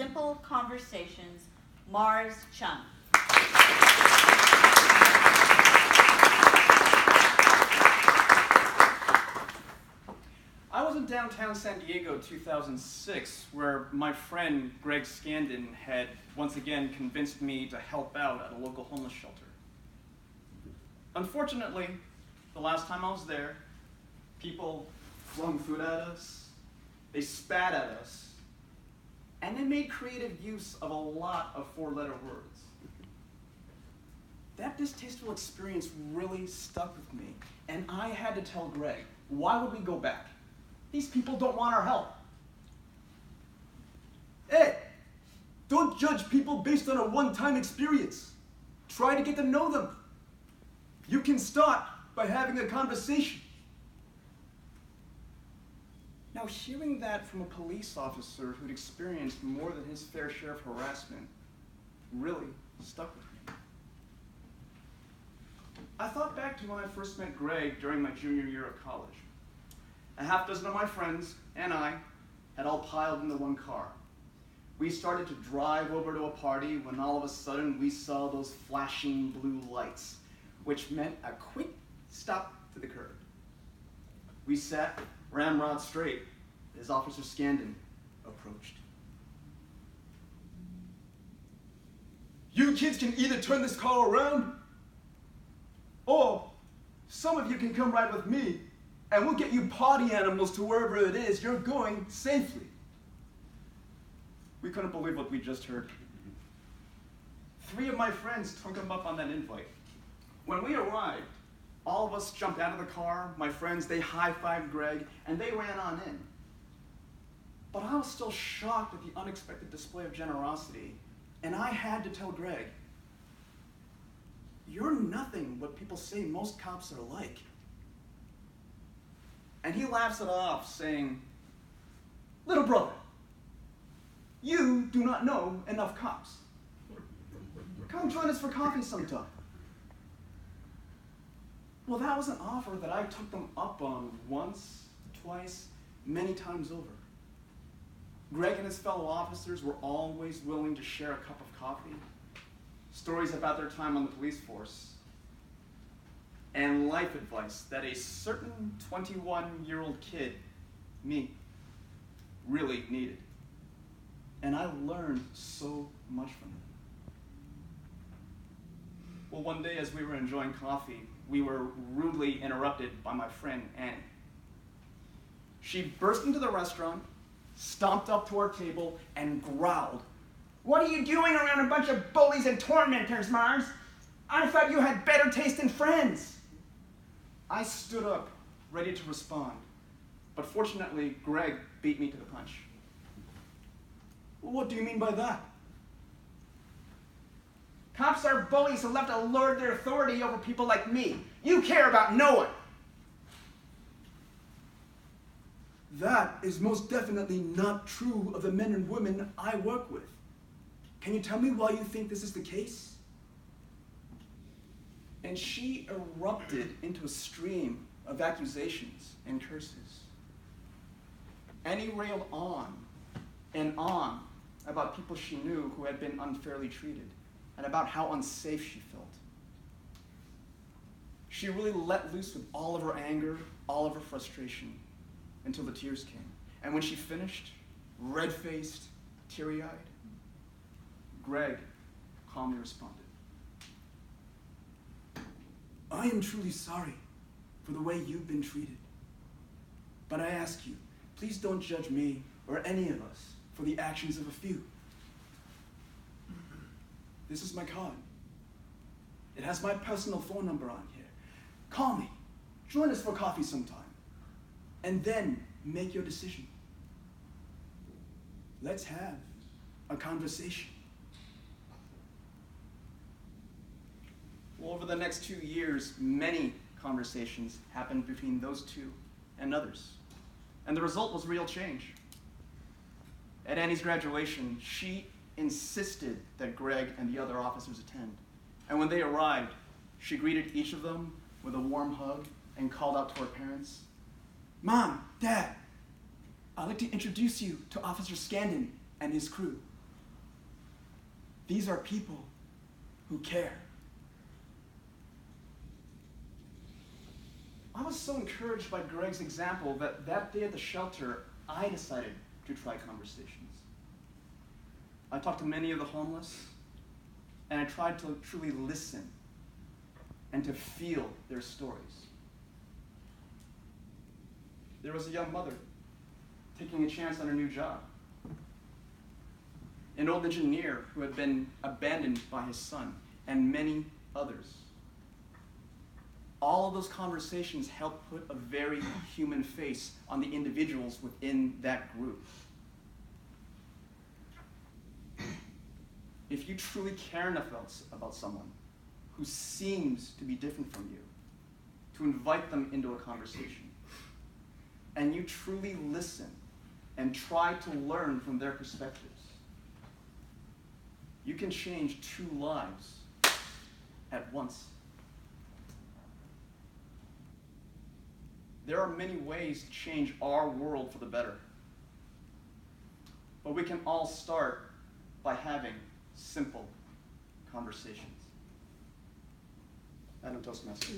Simple Conversations, Mars Chung. I was in downtown San Diego 2006, where my friend Greg Scandon had once again convinced me to help out at a local homeless shelter. Unfortunately, the last time I was there, people flung food at us, they spat at us, and they made creative use of a lot of four-letter words. That distasteful experience really stuck with me, and I had to tell Greg, why would we go back? These people don't want our help. Hey, don't judge people based on a one-time experience. Try to get to know them. You can start by having a conversation. Now, hearing that from a police officer who'd experienced more than his fair share of harassment really stuck with me. I thought back to when I first met Greg during my junior year of college. A half dozen of my friends and I had all piled into one car. We started to drive over to a party when all of a sudden we saw those flashing blue lights, which meant a quick stop to the curb. We sat ramrod straight as Officer Scandon approached. You kids can either turn this car around, or some of you can come ride with me, and we'll get you party animals to wherever it is you're going safely. We couldn't believe what we just heard. 3 of my friends took him up on that invite. When we arrived, all of us jumped out of the car. My friends, they high-fived Greg, and they ran on in. But I was still shocked at the unexpected display of generosity, and I had to tell Greg, "You're nothing what people say most cops are like." And he laughs it off, saying, Little brother, you do not know enough cops. Come join us for coffee sometime. well, that was an offer that I took them up on once, twice, many times over. Greg and his fellow officers were always willing to share a cup of coffee, stories about their time on the police force, and life advice that a certain 21-year-old kid, me, really needed. And I learned so much from them. Well, one day as we were enjoying coffee, we were rudely interrupted by my friend Annie. She burst into the restaurant, stomped up to our table, and growled, "What are you doing around a bunch of bullies and tormentors, Mars? I thought you had better taste in friends." I stood up, ready to respond, but fortunately, Greg beat me to the punch. What do you mean by that? Cops are bullies who love to lord their authority over people like me. You care about no one. That is most definitely not true of the men and women I work with. Can you tell me why you think this is the case? And she erupted into a stream of accusations and curses. Annie railed on and on about people she knew who had been unfairly treated, and about how unsafe she felt. She really let loose with all of her anger, all of her frustration, until the tears came. And when she finished, red-faced, teary-eyed, Greg calmly responded, I am truly sorry for the way you've been treated. But I ask you, please don't judge me or any of us for the actions of a few. This is my card. It has my personal phone number on here. Call me. Join us for coffee sometime. And then make your decision. Let's have a conversation. Well, over the next 2 years, many conversations happened between those two and others. And the result was real change. At Annie's graduation, she insisted that Greg and the other officers attend. And when they arrived, she greeted each of them with a warm hug and called out to her parents, Mom, Dad, I'd like to introduce you to Officer Scandon and his crew. These are people who care. I was so encouraged by Greg's example that day at the shelter, I decided to try conversations. I talked to many of the homeless, and I tried to truly listen and to feel their stories. There was a young mother taking a chance on a new job. An old engineer who had been abandoned by his son, and many others. All of those conversations helped put a very human face on the individuals within that group. If you truly care enough about someone who seems to be different from you, to invite them into a conversation, and you truly listen and try to learn from their perspectives, you can change 2 lives at once. There are many ways to change our world for the better. But we can all start by having simple conversations. Madam Toastmaster.